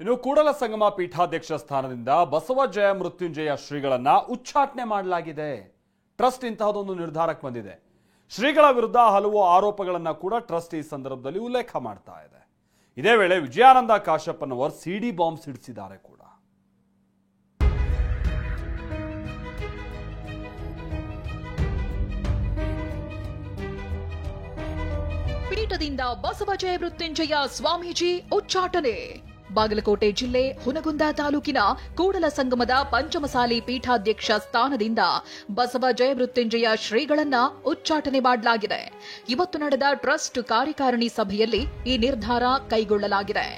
ಇನ್ನು ಕೂಡಲ ಸಂಗಮ ಪೀಠಾಧ್ಯಕ್ಷ ಸ್ಥಾನದಿಂದ ಬಸವಜಯ ಮೃತ್ಯುಂಜಯ ಶ್ರೀಗಳನ್ನ ಉಚ್ಚಾಟನೆ ಮಾಡಲಾಗಿದೆ. ಟ್ರಸ್ಟ್ ಇಂತಹದೊಂದು ನಿರ್ಧಾರಕ್ಕೆ ಬಂದಿದೆ. ಶ್ರೀಗಳ ವಿರುದ್ಧ ಹಲವು ಆರೋಪಗಳನ್ನ ಕೂಡ ಟ್ರಸ್ಟ್ ಈ ಸಂದರ್ಭದಲ್ಲಿ ಉಲ್ಲೇಖ ಮಾಡ್ತಾ ಇದೆ. ಇದೇ ವೇಳೆ ವಿಜಯಾನಂದ ಕಾಶ್ಯಪ್ಪನವರು ಸಿಡಿ ಬಾಂಬ್ ಸಿಡಿಸಿದ್ದಾರೆ ಕೂಡ. ಪೀಠದಿಂದ ಬಸವಜಯ ಮೃತ್ಯುಂಜಯ ಸ್ವಾಮೀಜಿ ಉಚ್ಚಾಟನೆ. ಬಾಗಲಕೋಟೆ ಜಿಲ್ಲೆ ಹುನಗುಂದ ತಾಲೂಕಿನ ಕೂಡಲ ಸಂಗಮದ ಪಂಚಮಸಾಲಿ ಪೀಠಾಧ್ಯಕ್ಷ ಸ್ಥಾನದಿಂದ ಬಸವಜಯ ಮೃತ್ಯುಂಜಯ ಶ್ರೀಗಳನ್ನ ಉಚ್ಚಾಟನೆ ಮಾಡಲಾಗಿದೆ. ಇವತ್ತು ನಡೆದ ಟ್ರಸ್ಟ್ ಕಾರ್ಯಕಾರಿಣಿ ಸಭೆಯಲ್ಲಿ ಈ ನಿರ್ಧಾರ ಕೈಗೊಳ್ಳಲಾಗಿದೆ.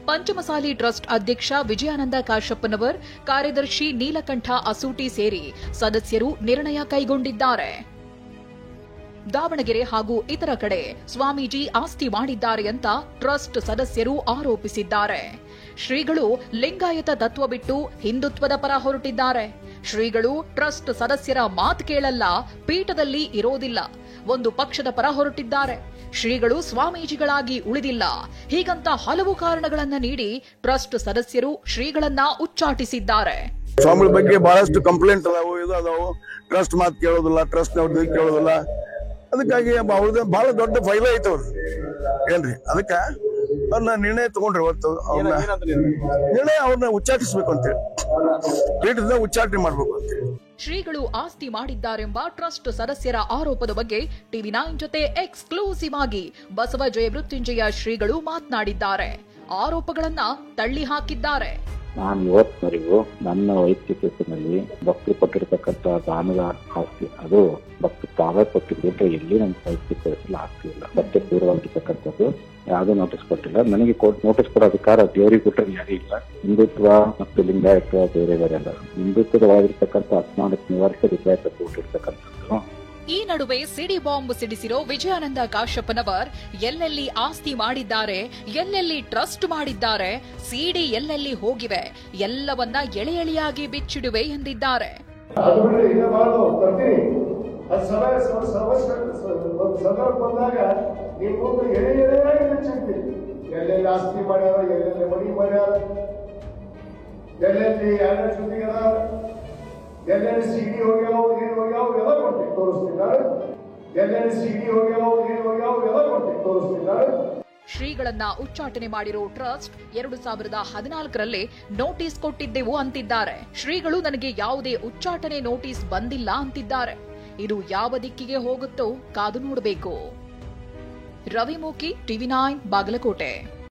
ಪಂಚಮಸಾಲಿ ಟ್ರಸ್ಟ್ ಅಧ್ಯಕ್ಷ ವಿಜಯಾನಂದ ಕಾಶ್ಯಪ್ಪನವರ್, ಕಾರ್ಯದರ್ಶಿ ನೀಲಕಂಠ ಅಸೂಟಿ ಸೇರಿ ಸದಸ್ಯರು ನಿರ್ಣಯ ಕೈಗೊಂಡಿದ್ದಾರೆ. ದಾವಣಗೆರೆ ಹಾಗೂ ಇತರ ಕಡೆ ಸ್ವಾಮೀಜಿ ಆಸ್ತಿ ಮಾಡಿದ್ದಾರೆ ಅಂತ ಟ್ರಸ್ಟ್ ಸದಸ್ಯರು ಆರೋಪಿಸಿದ್ದಾರೆ. ಶ್ರೀಗಳು ಲಿಂಗಾಯತ ತತ್ವ ಬಿಟ್ಟು ಹಿಂದುತ್ವದ ಪರ ಹೊರಟಿದ್ದಾರೆ. ಶ್ರೀಗಳು ಟ್ರಸ್ಟ್ ಸದಸ್ಯರ ಮಾತು ಕೇಳಲ್ಲ, ಪೀಠದಲ್ಲಿ ಇರೋದಿಲ್ಲ, ಒಂದು ಪಕ್ಷದ ಪರ ಹೊರಟಿದ್ದಾರೆ. ಶ್ರೀಗಳು ಸ್ವಾಮೀಜಿಗಳಾಗಿ ಉಳಿದಿಲ್ಲ. ಹೀಗಂತ ಹಲವು ಕಾರಣಗಳನ್ನ ನೀಡಿ ಟ್ರಸ್ಟ್ ಸದಸ್ಯರು ಶ್ರೀಗಳನ್ನ ಉಚ್ಚಾಟಿಸಿದ್ದಾರೆ. ಸ್ವಾಮಿಗಳ ಬಗ್ಗೆ ಬಹಳಷ್ಟು ಕಂಪ್ಲೇಂಟ್ ಅದಾವು, ಇದು ಅದಾವು. ಟ್ರಸ್ಟ್ ಮಾತು ಕೇಳೋದಿಲ್ಲ, ಟ್ರಸ್ಟ್ ಅವ್ರದ್ದು ಕೇಳೋದಿಲ್ಲ. ಅದಕ್ಕಾಗಿ ಅವ್ರದ್ದು ಬಹಳ ದೊಡ್ಡ ಫೈಲ್ ಐತೆ ಅವ್ರದ್ದು ಏನ್ರಿ. ಅದಕ್ಕೆ ಅವ್ರನ್ನ ನಿರ್ಣಯ ತಗೊಂಡ್ರಿ. ಇವತ್ತು ನಿರ್ಣಯ ಅವ್ರನ್ನ ಉಚ್ಚಾಟಿಸ್ಬೇಕು ಅಂತೇಳಿ, ಪೀಠದಿಂದ ಉಚ್ಚಾಟನೆ ಮಾಡ್ಬೇಕು ಅಂತೇಳಿ. ಶ್ರೀಗಳು ಆಸ್ತಿ ಮಾಡಿದ್ದಾರೆಂಬ ಟ್ರಸ್ಟ್ ಸದಸ್ಯರ ಆರೋಪದ ಬಗ್ಗೆ ಟಿವಿ9 ಜೊತೆ ಎಕ್ಸ್ಕ್ಲೂಸಿವ್ ಆಗಿ ಬಸವಜಯ ಮೃತ್ಯುಂಜಯ ಶ್ರೀಗಳು ಮಾತನಾಡಿದ್ದಾರೆ. ಆರೋಪಗಳನ್ನ ತಳ್ಳಿ ಹಾಕಿದ್ದಾರೆ. ನಾನು ಇವತ್ತಿನವರೆಗೂ ನನ್ನ ವೈಯಕ್ತಿಕತೆಯಲ್ಲಿ ಭಕ್ತಿ ಕೊಟ್ಟಿರ್ತಕ್ಕಂಥ ದಾನದ ಆಸ್ತಿ, ಅದು ಭಕ್ತಿ ತಾವೇ ಕೊಟ್ಟಿದ್ದು, ಎಲ್ಲಿ ನನ್ನ ವೈಯಕ್ತಿಕತೆಯಲ್ಲಿ ಆಸ್ತಿ ಇಲ್ಲ. ಸತ್ಯಪೂರ್ವವಾಗಿರ್ತಕ್ಕಂಥದ್ದು ಯಾವುದೂ ನೋಟಿಸ್ ಕೊಟ್ಟಿಲ್ಲ. ನನಗೆ ನೋಟಿಸ್ ಕೊಡೋ ಅಧಿಕಾರ ದೇವರಿಗೆ ಕೊಟ್ಟರೆ ಯಾರೂ ಇಲ್ಲ. ಹಿಂದುತ್ವ ಮತ್ತು ಲಿಂಗಾಯತ್ವ ಬೇರೆ ಬೇರೆ ಅಲ್ಲ. ಹಿಂದುತ್ವದವಾಗಿರ್ತಕ್ಕಂಥ ಅಸಮಾನತೆ ನಿವಾರಿಸಿ ಲಿಂಗಾಯತ ಕೊಟ್ಟಿರ್ತಕ್ಕಂಥದ್ದು. ಈ ನಡುವೆ ಸಿಡಿ ಬಾಂಬ್ ಸಿಡಿಸಿರೋ ವಿಜಯಾನಂದ ಕಾಶ್ಯಪ್ಪನವರ್ ಎಲ್ಲೆಲ್ಲಿ ಆಸ್ತಿ ಮಾಡಿದ್ದಾರೆ, ಎಲ್ಲೆಲ್ಲಿ ಟ್ರಸ್ಟ್ ಮಾಡಿದ್ದಾರೆ, ಸಿಡಿ ಎಲ್ಲೆಲ್ಲಿ ಹೋಗಿವೆ, ಎಲ್ಲವನ್ನ ಎಳೆ ಎಳೆಯಾಗಿ ಬಿಚ್ಚಿಡುವೆ ಎಂದಿದ್ದಾರೆ. ಎಲ್ಲೆಲ್ಲಿ ಸಿಡಿ ಹೋಗ್ಯಾವ, ಏನು ಹೋಗ್ಯಾವ ಎಲ್ಲ ಕೊಡ್ತೀವಿ ತೋರಿಸ್ತಿದ್ದಾರೆ. ಎಲ್ಲೆಲ್ಲಿ ಸಿಡಿ ಹೋಗ್ಯಾವ, ಏನು ಹೋಗ್ಯಾವ ಎಲ್ಲ ಕೊಡ್ತೀವಿ ತೋರಿಸ್ತಿದ್ದಾರೆ. ಶ್ರೀಗಳನ್ನ ಉಚ್ಚಾಟನೆ ಮಾಡಿರೋ ಟ್ರಸ್ಟ್ 2014ರಲ್ಲಿ ನೋಟಿಸ್ ಕೊಟ್ಟಿದ್ದೆವು ಅಂತಿದ್ದಾರೆ. ಶ್ರೀಗಳು ನನಗೆ ಯಾವುದೇ ಉಚ್ಚಾಟನೆ ನೋಟಿಸ್ ಬಂದಿಲ್ಲ ಅಂತಿದ್ದಾರೆ. ಇದು ಯಾವ ದಿಕ್ಕಿಗೆ ಹೋಗುತ್ತೋ ಕಾದು ನೋಡಬೇಕು. ರವಿ ಮೂಕಿ, ಟಿವಿ9 ಬಾಗಲಕೋಟೆ.